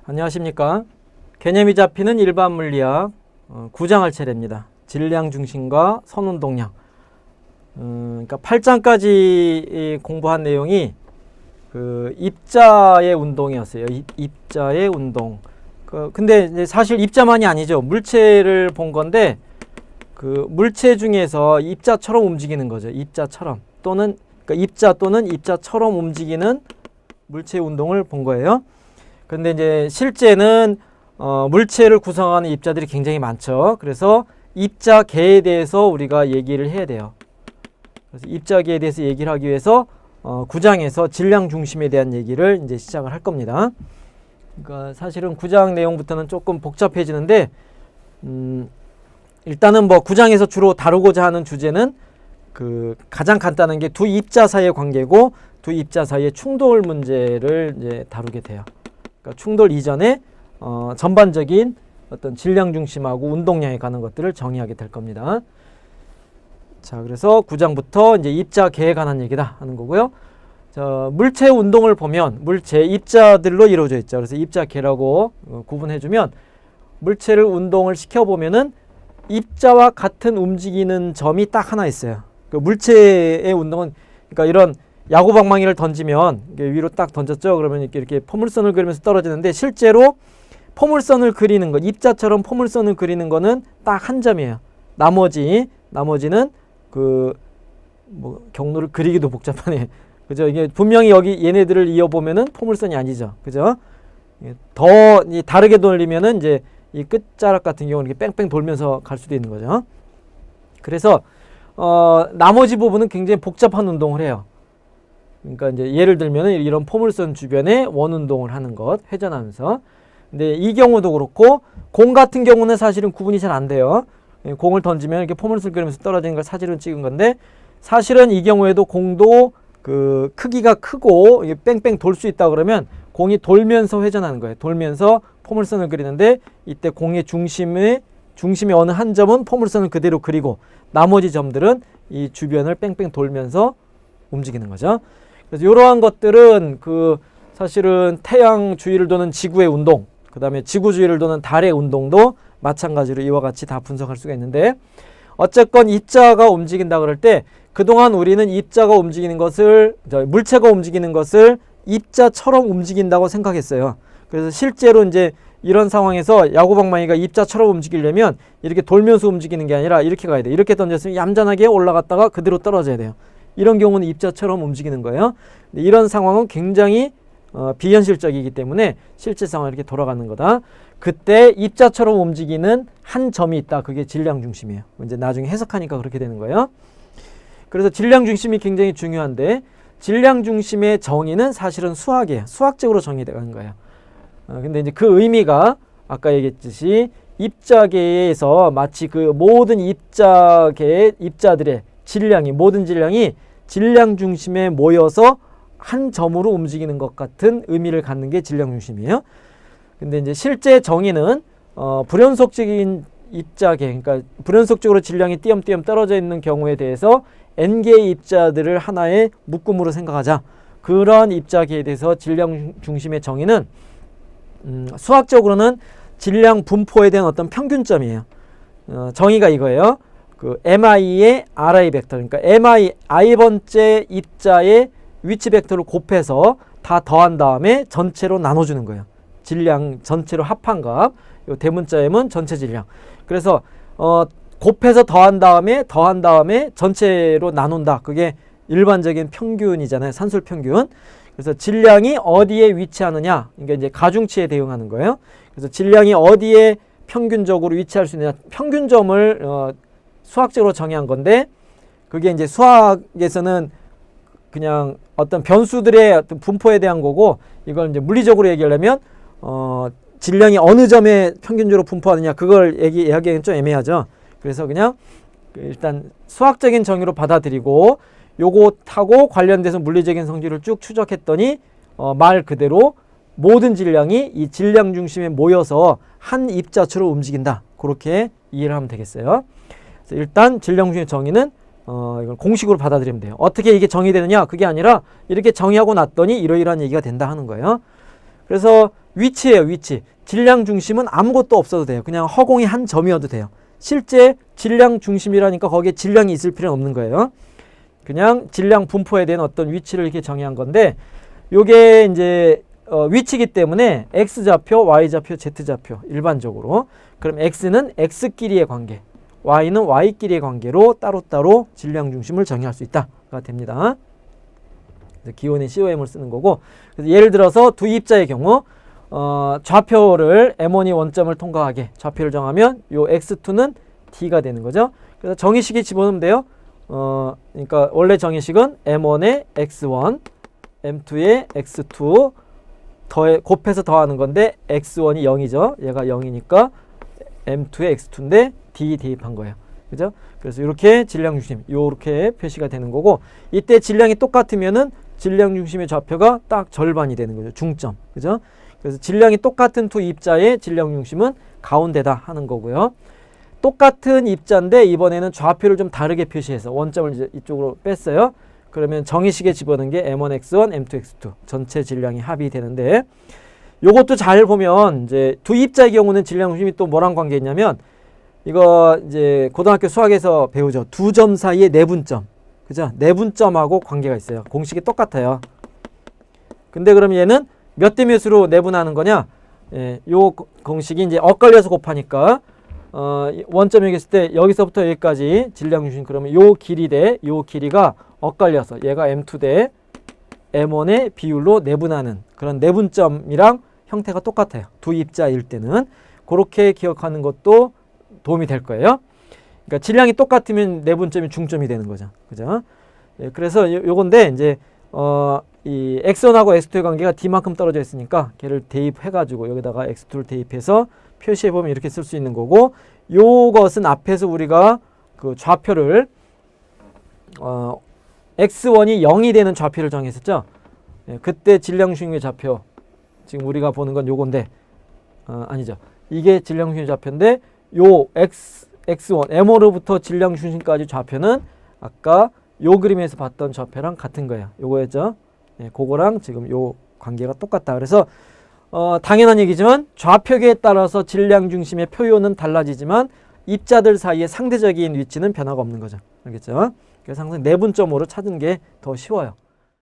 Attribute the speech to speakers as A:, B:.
A: 안녕하십니까. 개념이 잡히는 일반 물리학 9장 할 차례입니다. 질량 중심과 선운동량. 그러니까 8장까지 공부한 내용이 그 입자의 운동이었어요. 입자의 운동. 근데 이제 사실 입자만이 아니죠. 물체를 본 건데 그 물체 중에서 입자처럼 움직이는 거죠. 입자처럼 또는 그러니까 입자 또는 입자처럼 움직이는 물체 운동을 본 거예요. 근데 이제 실제는 물체를 구성하는 입자들이 굉장히 많죠. 그래서 입자계에 대해서 우리가 얘기를 해야 돼요. 그래서 입자계에 대해서 얘기를 하기 위해서 9장에서 질량 중심에 대한 얘기를 이제 시작을 할 겁니다. 그러니까 사실은 9장 내용부터는 조금 복잡해지는데 일단은 뭐 9장에서 주로 다루고자 하는 주제는 그 가장 간단한 게 두 입자 사이의 관계고 두 입자 사이의 충돌 문제를 이제 다루게 돼요. 그러니까 충돌 이전에 전반적인 어떤 질량 중심하고 운동량에 관한 것들을 정의하게 될 겁니다. 자, 그래서 9장부터 이제 입자계에 관한 얘기다 하는 거고요. 자, 물체 운동을 보면 물체 입자들로 이루어져 있죠. 그래서 입자계라고 구분해주면 물체를 운동을 시켜보면은 입자와 같은 움직이는 점이 딱 하나 있어요. 그 물체의 운동은 그러니까 이런 야구방망이를 던지면 위로 딱 던졌죠. 그러면 이렇게 포물선을 그리면서 떨어지는데 실제로 포물선을 그리는 것, 입자처럼 포물선을 그리는 거는 딱 한 점이에요. 나머지는 그 뭐 경로를 그리기도 복잡하네. 그죠? 이게 분명히 여기 얘네들을 이어보면은 포물선이 아니죠. 그죠? 더 다르게 돌리면은 이제 이 끝자락 같은 경우는 이렇게 뺑뺑 돌면서 갈 수도 있는 거죠. 그래서 나머지 부분은 굉장히 복잡한 운동을 해요. 그러니까 이제 예를 들면은 이런 포물선 주변에 원 운동을 하는 것, 회전하면서. 근데 이 경우도 그렇고 공 같은 경우는 사실은 구분이 잘 안 돼요. 공을 던지면 이렇게 포물선을 그리면서 떨어지는 걸 사진으로 찍은 건데 사실은 이 경우에도 공도 그 크기가 크고 뺑뺑 돌 수 있다 그러면 공이 돌면서 회전하는 거예요. 돌면서 포물선을 그리는데 이때 공의 중심의 어느 한 점은 포물선을 그대로 그리고 나머지 점들은 이 주변을 뺑뺑 돌면서 움직이는 거죠. 그래서 이러한 것들은 그 사실은 태양 주위를 도는 지구의 운동, 그 다음에 지구 주위를 도는 달의 운동도 마찬가지로 이와 같이 다 분석할 수가 있는데 어쨌건 입자가 움직인다 그럴 때 그동안 우리는 입자가 움직이는 것을 물체가 움직이는 것을 입자처럼 움직인다고 생각했어요. 그래서 실제로 이제 이런 상황에서 야구방망이가 입자처럼 움직이려면 이렇게 돌면서 움직이는 게 아니라 이렇게 가야 돼. 이렇게 던졌으면 얌전하게 올라갔다가 그대로 떨어져야 돼요. 이런 경우는 입자처럼 움직이는 거예요. 근데 이런 상황은 굉장히 비현실적이기 때문에 실제 상황이 이렇게 돌아가는 거다. 그때 입자처럼 움직이는 한 점이 있다. 그게 질량 중심이에요. 이제 나중에 해석하니까 그렇게 되는 거예요. 그래서 질량 중심이 굉장히 중요한데 질량 중심의 정의는 사실은 수학이에요. 수학적으로 정의되는 거예요. 근데 이제 그 의미가 아까 얘기했듯이 입자계에서 마치 그 모든 입자계의 입자들의 모든 질량이 질량 중심에 모여서 한 점으로 움직이는 것 같은 의미를 갖는 게 질량 중심이에요. 근데 이제 실제 정의는 불연속적인 입자계, 그러니까 불연속적으로 질량이 띄엄띄엄 떨어져 있는 경우에 대해서 n개의 입자들을 하나의 묶음으로 생각하자. 그런 입자계에 대해서 질량 중심의 정의는 수학적으로는 질량 분포에 대한 어떤 평균점이에요. 정의가 이거예요. 그 mi의 ri 벡터, 그러니까 i번째 입자의 위치 벡터를 곱해서 다 더한 다음에 전체로 나눠주는 거예요. 질량 전체로 합한 값, 요 대문자 m은 전체 질량. 그래서 곱해서 더한 다음에 전체로 나눈다. 그게 일반적인 평균이잖아요. 산술 평균. 그래서 질량이 어디에 위치하느냐, 그러니까 이제 가중치에 대응하는 거예요. 그래서 질량이 어디에 평균적으로 위치할 수 있느냐, 평균점을 수학적으로 정의한 건데 그게 이제 수학에서는 그냥 어떤 변수들의 어떤 분포에 대한 거고 이걸 이제 물리적으로 얘기하려면 질량이 어느 점에 평균적으로 분포하느냐 그걸 얘기하기에는 좀 애매하죠. 그래서 그냥 일단 수학적인 정의로 받아들이고 요것하고 관련돼서 물리적인 성질을 쭉 추적했더니 말 그대로 모든 질량이 이 질량 중심에 모여서 한 입자처럼 움직인다. 그렇게 이해를 하면 되겠어요. 그래서 일단 질량 중심의 정의는 이걸 공식으로 받아들이면 돼요. 어떻게 이게 정의되느냐? 그게 아니라 이렇게 정의하고 났더니 이러이러한 얘기가 된다 하는 거예요. 그래서 위치예요, 위치. 질량 중심은 아무것도 없어도 돼요. 그냥 허공이 한 점이어도 돼요. 실제 질량 중심이라니까 거기에 질량이 있을 필요는 없는 거예요. 그냥 질량 분포에 대한 어떤 위치를 이렇게 정의한 건데, 요게 이제 위치이기 때문에 x좌표, y좌표, z좌표 일반적으로. 그럼 x는 x끼리의 관계, y는 y끼리의 관계로 따로따로 질량 중심을 정의할 수 있다가 됩니다. 기온의 COM을 쓰는 거고, 그래서 예를 들어서 두 입자의 경우 좌표를 M1이 원점을 통과하게 좌표를 정하면 요 x2는 d가 되는 거죠. 그래서 정의식에 집어넣으면 돼요. 그러니까 원래 정의식은 M1에 x1, M2에 x2 곱해서 더하는 건데 x1이 0이죠. 얘가 0이니까 M2에 x2인데 d 대입한 거예요. 그죠? 그래서 이렇게 질량 중심 이렇게 표시가 되는 거고, 이때 질량이 똑같으면은 질량 중심의 좌표가 딱 절반이 되는 거죠. 중점. 그죠? 그래서 질량이 똑같은 두 입자의 질량 중심은 가운데다 하는 거고요. 똑같은 입자인데 이번에는 좌표를 좀 다르게 표시해서 원점을 이제 이쪽으로 뺐어요. 그러면 정의식에 집어넣은 게 M1x1, M2x2 전체 질량이 합이 되는데, 요것도 잘 보면 이제 두 입자의 경우는 질량 중심이 또 뭐랑 관계 있냐면, 이거 이제 고등학교 수학에서 배우죠. 두 점 사이의 내분점. 그죠? 내분점하고 관계가 있어요. 공식이 똑같아요. 근데 그럼 얘는 몇 대 몇으로 내분하는 거냐? 예, 요 공식이 이제 엇갈려서 곱하니까 원점 여기 있을 때 여기서부터 여기까지 질량 중심, 그러면 요 길이 대 요 길이가 엇갈려서 얘가 M2 대 M1의 비율로 내분하는 그런 내분점이랑 형태가 똑같아요. 두 입자일 때는. 그렇게 기억하는 것도 도움이 될 거예요. 그러니까 질량이 똑같으면 내분점이 중점이 되는 거죠. 그죠? 예, 그래서 요건데 이제 이 x1하고 x2의 관계가 d만큼 떨어져 있으니까 걔를 대입해가지고 여기다가 x2를 대입해서 표시해보면 이렇게 쓸 수 있는 거고, 요것은 앞에서 우리가 그 좌표를 x1이 0이 되는 좌표를 정했었죠. 예, 그때 질량 중심의 좌표, 지금 우리가 보는 건 요건데 아니죠. 이게 질량 중심의 좌표인데 요 x1, M1로부터 질량 중심까지 좌표는 아까 요 그림에서 봤던 좌표랑 같은 거예요. 요거였죠. 예, 그거랑 지금 요 관계가 똑같다. 그래서 당연한 얘기지만 좌표계에 따라서 질량 중심의 표현은 달라지지만 입자들 사이의 상대적인 위치는 변화가 없는 거죠. 알겠죠? 그래서 항상 내분점으로 찾은 게 더 쉬워요.